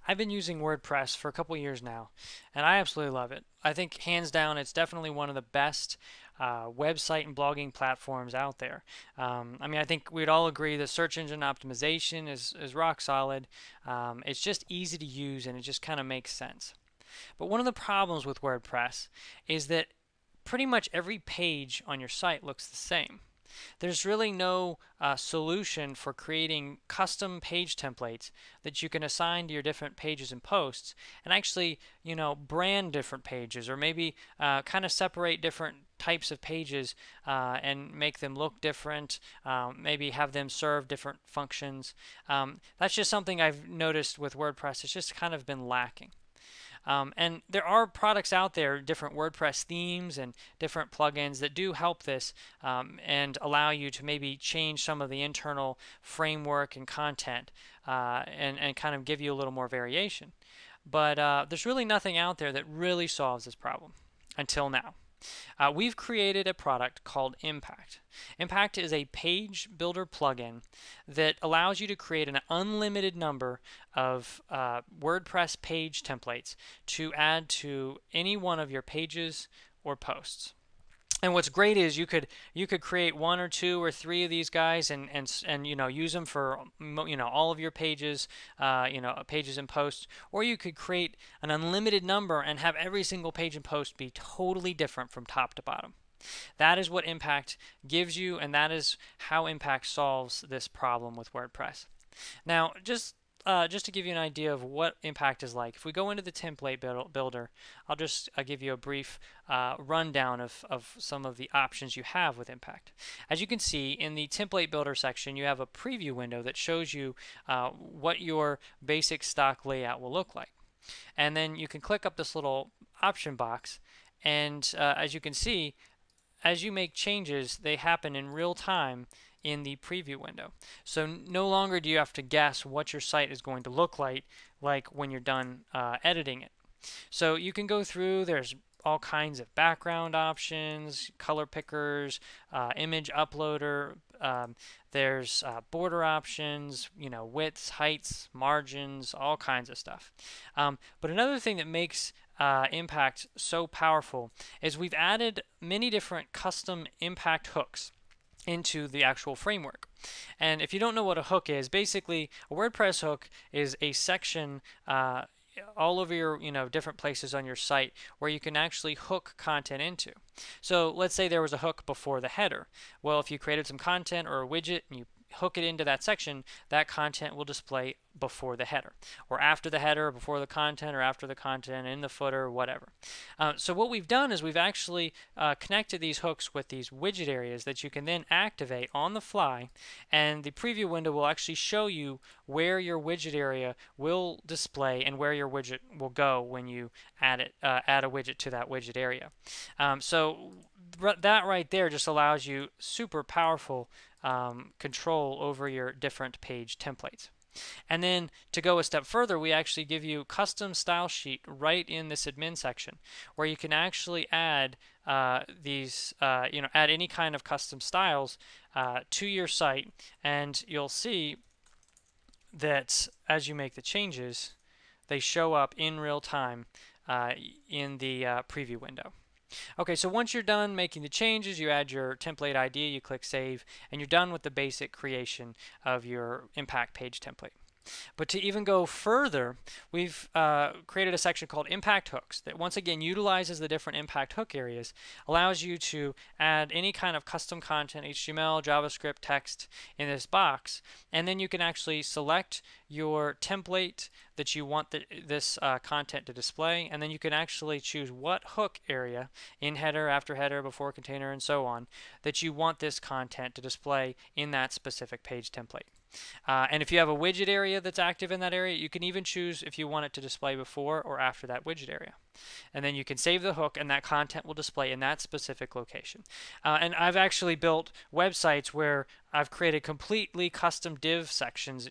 I've been using WordPress for a couple years now, and I absolutely love it. I think hands down, it's definitely one of the best website and blogging platforms out there. I mean, I think we'd all agree that search engine optimization is rock solid. It's just easy to use, and it just kind of makes sense. But one of the problems with WordPress is that pretty much every page on your site looks the same. There's really no solution for creating custom page templates that you can assign to your different pages and posts and actually, brand different pages or maybe kind of separate different types of pages and make them look different, maybe have them serve different functions. That's just something I've noticed with WordPress. It's just kind of been lacking. And there are products out there, different WordPress themes and different plugins that do help this and allow you to maybe change some of the internal framework and content and kind of give you a little more variation. But there's really nothing out there that really solves this problem until now. We've created a product called Impact. Impact is a page builder plugin that allows you to create an unlimited number of WordPress page templates to add to any one of your pages or posts. And what's great is you could create one or two or three of these guys and use them for all of your pages, pages and posts, or you could create an unlimited number and have every single page and post be totally different from top to bottom. That is what Impact gives you, and that is how Impact solves this problem with WordPress. Now, just to give you an idea of what Impact is like, if we go into the template builder, I'll just give you a brief rundown of some of the options you have with Impact. As you can see, in the template builder section, you have a preview window that shows you what your basic stock layout will look like. And then you can click up this little option box, and as you can see, as you make changes, they happen in real time in the preview window. So no longer do you have to guess what your site is going to look like when you're done editing it. So you can go through, there's all kinds of background options, color pickers, image uploader, there's border options, widths, heights, margins, all kinds of stuff. But another thing that makes Impact so powerful is we've added many different custom Impact hooks into the actual framework. And if you don't know what a hook is, basically a WordPress hook is a section all over your different places on your site where you can actually hook content into. So let's say there was a hook before the header. Well, if you created some content or a widget and you hook it into that section, that content will display before the header, or after the header, or before the content, or after the content, in the footer, whatever. So what we've done is we've actually connected these hooks with these widget areas that you can then activate on the fly, and the preview window will actually show you where your widget area will display and where your widget will go when you add a widget to that widget area. So that right there just allows you super powerful control over your different page templates. And then to go a step further, we actually give you custom style sheet right in this admin section where you can actually add add any kind of custom styles to your site, and you'll see that as you make the changes, they show up in real time in the preview window. Okay, so once you're done making the changes, you add your template ID, you click Save, and you're done with the basic creation of your Impact page template. But to even go further, we've created a section called Impact Hooks that once again utilizes the different Impact hook areas, allows you to add any kind of custom content, HTML, JavaScript, text in this box, and then you can actually select your template that you want this content to display, and then you can actually choose what hook area in header, after header, before container, and so on that you want this content to display in that specific page template. And if you have a widget area that's active in that area, you can even choose if you want it to display before or after that widget area. And then you can save the hook and that content will display in that specific location. And I've actually built websites where I've created completely custom div sections,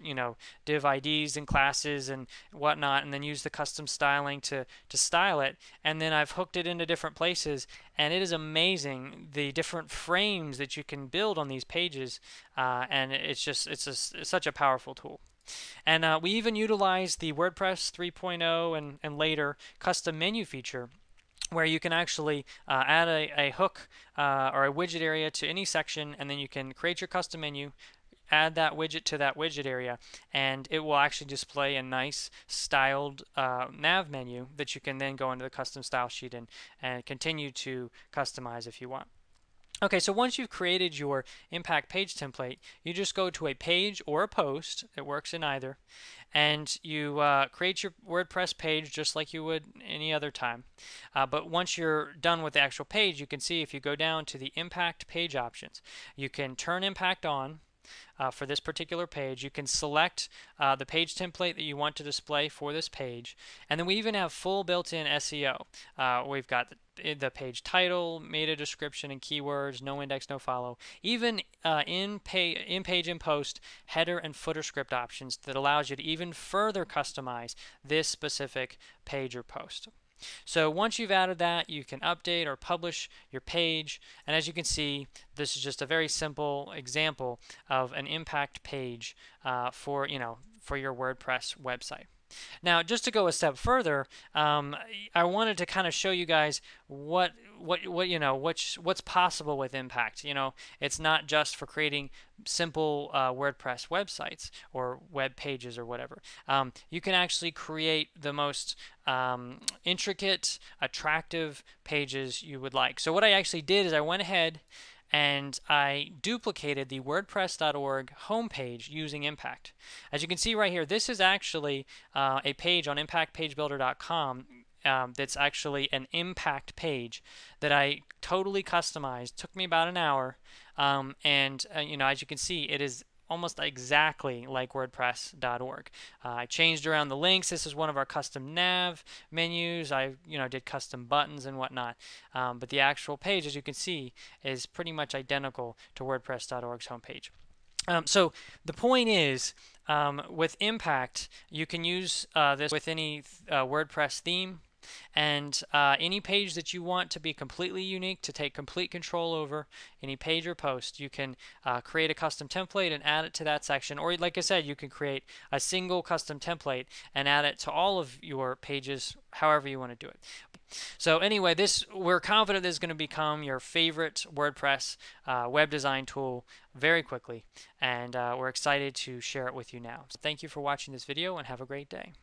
div IDs and classes and whatnot, and then use the custom styling to style it. And then I've hooked it into different places, and it is amazing the different frames that you can build on these pages. And it's such a powerful tool. And we even utilize the WordPress 3.0 and later custom menu feature where you can actually add a hook or a widget area to any section, and then you can create your custom menu, add that widget to that widget area, and it will actually display a nice styled nav menu that you can then go into the custom style sheet and continue to customize if you want. Okay, so once you've created your impact page template, you just go to a page or a post, it works in either, and you create your WordPress page just like you would any other time. But once you're done with the actual page, you can see if you go down to the impact page options, you can turn impact on. For this particular page, you can select the page template that you want to display for this page, and then we even have full built-in SEO. We've got the page title, meta description and keywords, no index, no follow, even in page and post header and footer script options that allows you to even further customize this specific page or post. So once you've added that, you can update or publish your page. And as you can see, this is just a very simple example of an impact page for your WordPress website. Now, just to go a step further, I wanted to kind of show you guys what's possible with Impact. It's not just for creating simple WordPress websites or web pages or whatever. You can actually create the most intricate, attractive pages you would like. So what I actually did is I went ahead and I duplicated the WordPress.org homepage using Impact. As you can see right here, this is actually a page on ImpactPageBuilder.com that's actually an impact page that I totally customized. Took me about an hour, and as you can see, it is almost exactly like WordPress.org. I changed around the links. This is one of our custom nav menus. I did custom buttons and whatnot. But the actual page, as you can see, is pretty much identical to WordPress.org's homepage. So the point is, with Impact, you can use this with any WordPress theme. And any page that you want to be completely unique, to take complete control over, any page or post, you can create a custom template and add it to that section. Or like I said, you can create a single custom template and add it to all of your pages, however you want to do it. So anyway, we're confident this is going to become your favorite WordPress web design tool very quickly. And we're excited to share it with you now. So thank you for watching this video and have a great day.